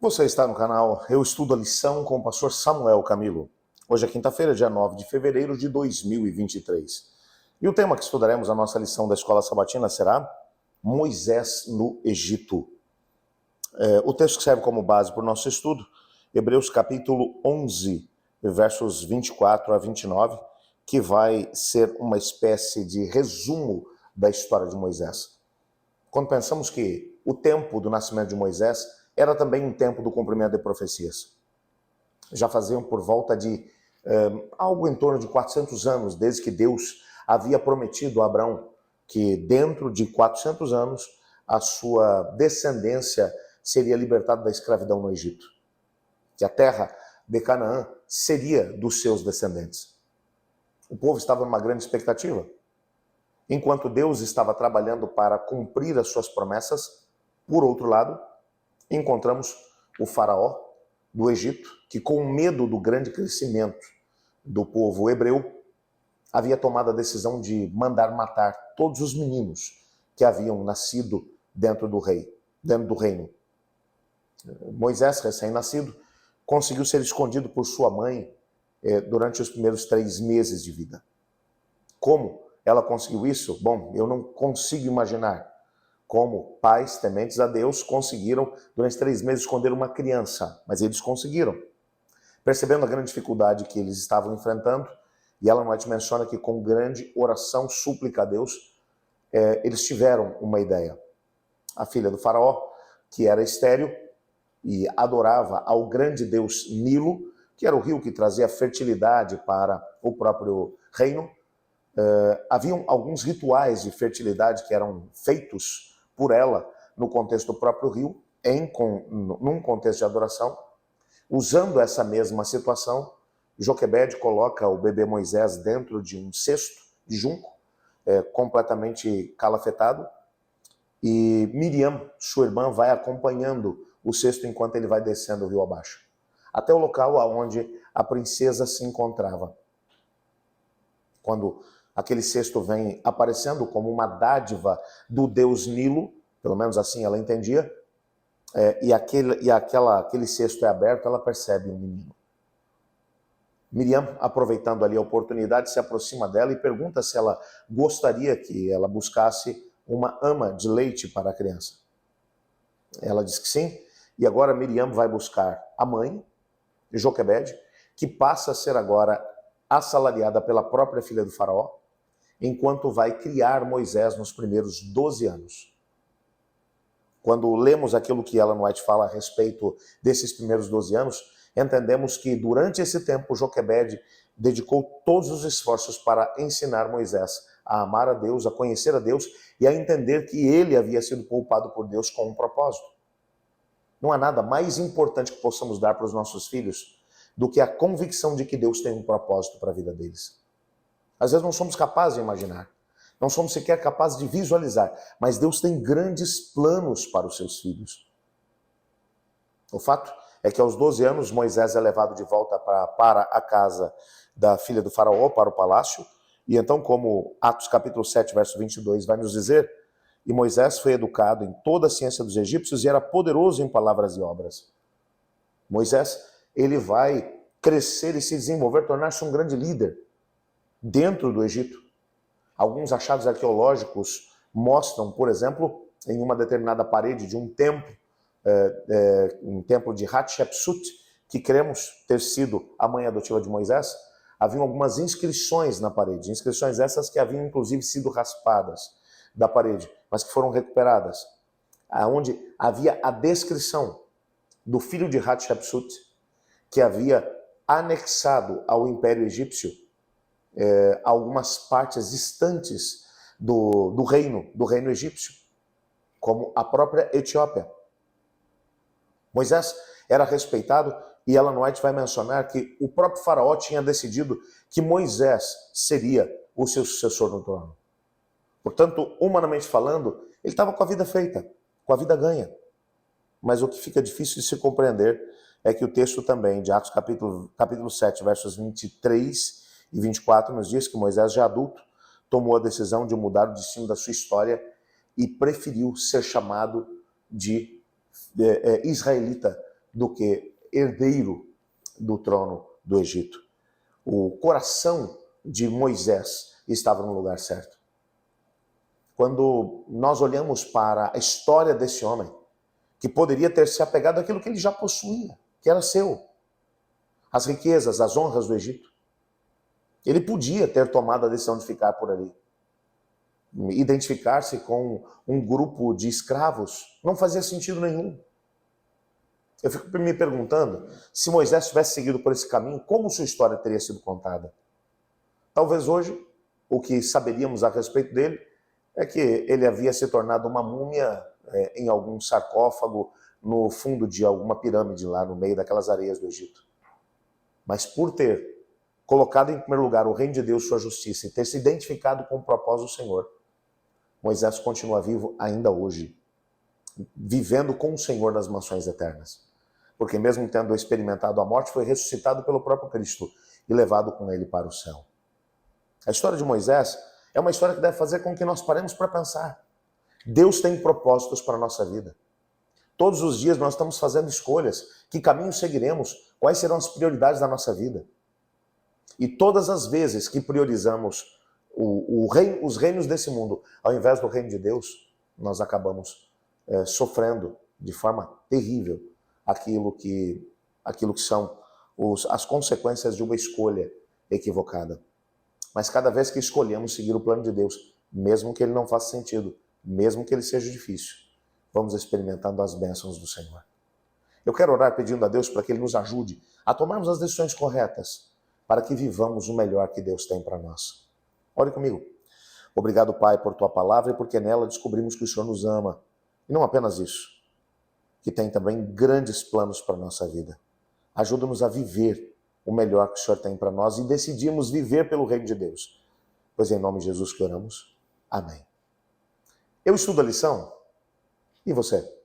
Você está no canal Eu Estudo a Lição com o pastor Samuel Camilo. Hoje é quinta-feira, dia 9 de fevereiro de 2023. E o tema que estudaremos a nossa lição da Escola Sabatina será Moisés no Egito. O texto que serve como base para o nosso estudo, Hebreus capítulo 11, versos 24 a 29, que vai ser uma espécie de resumo da história de Moisés. Quando pensamos que o tempo do nascimento de Moisés era também um tempo do cumprimento de profecias. Já faziam por volta de algo em torno de 400 anos, desde que Deus havia prometido a Abraão que dentro de 400 anos a sua descendência seria libertada da escravidão no Egito. Que a terra de Canaã seria dos seus descendentes. O povo estava numa grande expectativa. Enquanto Deus estava trabalhando para cumprir as suas promessas, por outro lado, encontramos o faraó do Egito, que com medo do grande crescimento do povo hebreu, havia tomado a decisão de mandar matar todos os meninos que haviam nascido dentro do reino. Moisés, recém-nascido, conseguiu ser escondido por sua mãe durante os primeiros 3 meses de vida. Como ela conseguiu isso? Bom, eu não consigo imaginar como pais tementes a Deus conseguiram, durante 3 meses, esconder uma criança. Mas eles conseguiram. Percebendo a grande dificuldade que eles estavam enfrentando, e Ellen White menciona que com grande oração, súplica a Deus, eles tiveram uma ideia. A filha do faraó, que era estéril e adorava ao grande deus Nilo, que era o rio que trazia fertilidade para o próprio reino, haviam alguns rituais de fertilidade que eram feitos por ela no contexto do próprio rio, num contexto de adoração. Usando essa mesma situação, Joquebede coloca o bebê Moisés dentro de um cesto de junco, completamente calafetado, e Miriam, sua irmã, vai acompanhando o cesto enquanto ele vai descendo o rio abaixo, até o local onde a princesa se encontrava. Quando aquele cesto vem aparecendo como uma dádiva do deus Nilo, pelo menos assim ela entendia, e aquele cesto é aberto, ela percebe um menino. Miriam, aproveitando ali a oportunidade, se aproxima dela e pergunta se ela gostaria que ela buscasse uma ama de leite para a criança. Ela diz que sim, e agora Miriam vai buscar a mãe, Joquebede, que passa a ser agora assalariada pela própria filha do faraó, enquanto vai criar Moisés nos primeiros 12 anos. Quando lemos aquilo que Ellen White fala a respeito desses primeiros 12 anos, entendemos que durante esse tempo Joquebede dedicou todos os esforços para ensinar Moisés a amar a Deus, a conhecer a Deus e a entender que ele havia sido poupado por Deus com um propósito. Não há nada mais importante que possamos dar para os nossos filhos do que a convicção de que Deus tem um propósito para a vida deles. Às vezes não somos capazes de imaginar, não somos sequer capazes de visualizar, mas Deus tem grandes planos para os seus filhos. O fato é que aos 12 anos Moisés é levado de volta para a casa da filha do faraó, para o palácio, e então, como Atos capítulo 7, verso 22 vai nos dizer, e Moisés foi educado em toda a ciência dos egípcios e era poderoso em palavras e obras. Moisés, ele vai crescer e se desenvolver, tornar-se um grande líder dentro do Egito. Alguns achados arqueológicos mostram, por exemplo, em uma determinada parede de um templo de Hatshepsut, que cremos ter sido a mãe adotiva de Moisés, haviam algumas inscrições na parede, inscrições essas que haviam inclusive sido raspadas da parede, mas que foram recuperadas, onde havia a descrição do filho de Hatshepsut, que havia anexado ao Império Egípcio algumas partes distantes do reino egípcio, como a própria Etiópia. Moisés era respeitado e Ellen White vai mencionar que o próprio faraó tinha decidido que Moisés seria o seu sucessor no trono. Portanto, humanamente falando, ele estava com a vida feita, com a vida ganha. Mas o que fica difícil de se compreender é que o texto também de Atos capítulo 7, versos 23 e 24, nos diz que Moisés, já adulto, tomou a decisão de mudar o destino da sua história e preferiu ser chamado de israelita do que herdeiro do trono do Egito. O coração de Moisés estava no lugar certo. Quando nós olhamos para a história desse homem, que poderia ter se apegado àquilo que ele já possuía, que era seu, as riquezas, as honras do Egito, ele podia ter tomado a decisão de ficar por ali. Identificar-se com um grupo de escravos não fazia sentido nenhum. Eu fico me perguntando, se Moisés tivesse seguido por esse caminho, como sua história teria sido contada? Talvez hoje, o que saberíamos a respeito dele é que ele havia se tornado uma múmia em algum sarcófago no fundo de alguma pirâmide lá no meio daquelas areias do Egito. Mas por ter colocado em primeiro lugar o reino de Deus, sua justiça, e ter se identificado com o propósito do Senhor, Moisés continua vivo ainda hoje, vivendo com o Senhor nas mansões eternas. Porque mesmo tendo experimentado a morte, foi ressuscitado pelo próprio Cristo e levado com ele para o céu. A história de Moisés é uma história que deve fazer com que nós paremos para pensar. Deus tem propósitos para a nossa vida. Todos os dias nós estamos fazendo escolhas. Que caminho seguiremos? Quais serão as prioridades da nossa vida? E todas as vezes que priorizamos os reinos desse mundo, ao invés do reino de Deus, nós acabamos sofrendo de forma terrível aquilo que são as consequências de uma escolha equivocada. Mas cada vez que escolhemos seguir o plano de Deus, mesmo que ele não faça sentido, mesmo que ele seja difícil, vamos experimentando as bênçãos do Senhor. Eu quero orar pedindo a Deus para que Ele nos ajude a tomarmos as decisões corretas, para que vivamos o melhor que Deus tem para nós. Ore comigo. Obrigado, Pai, por Tua palavra e porque nela descobrimos que o Senhor nos ama. E não apenas isso, que tem também grandes planos para a nossa vida. Ajuda-nos a viver o melhor que o Senhor tem para nós e decidimos viver pelo reino de Deus. Pois em nome de Jesus que oramos. Amém. Eu estudo a lição. E você?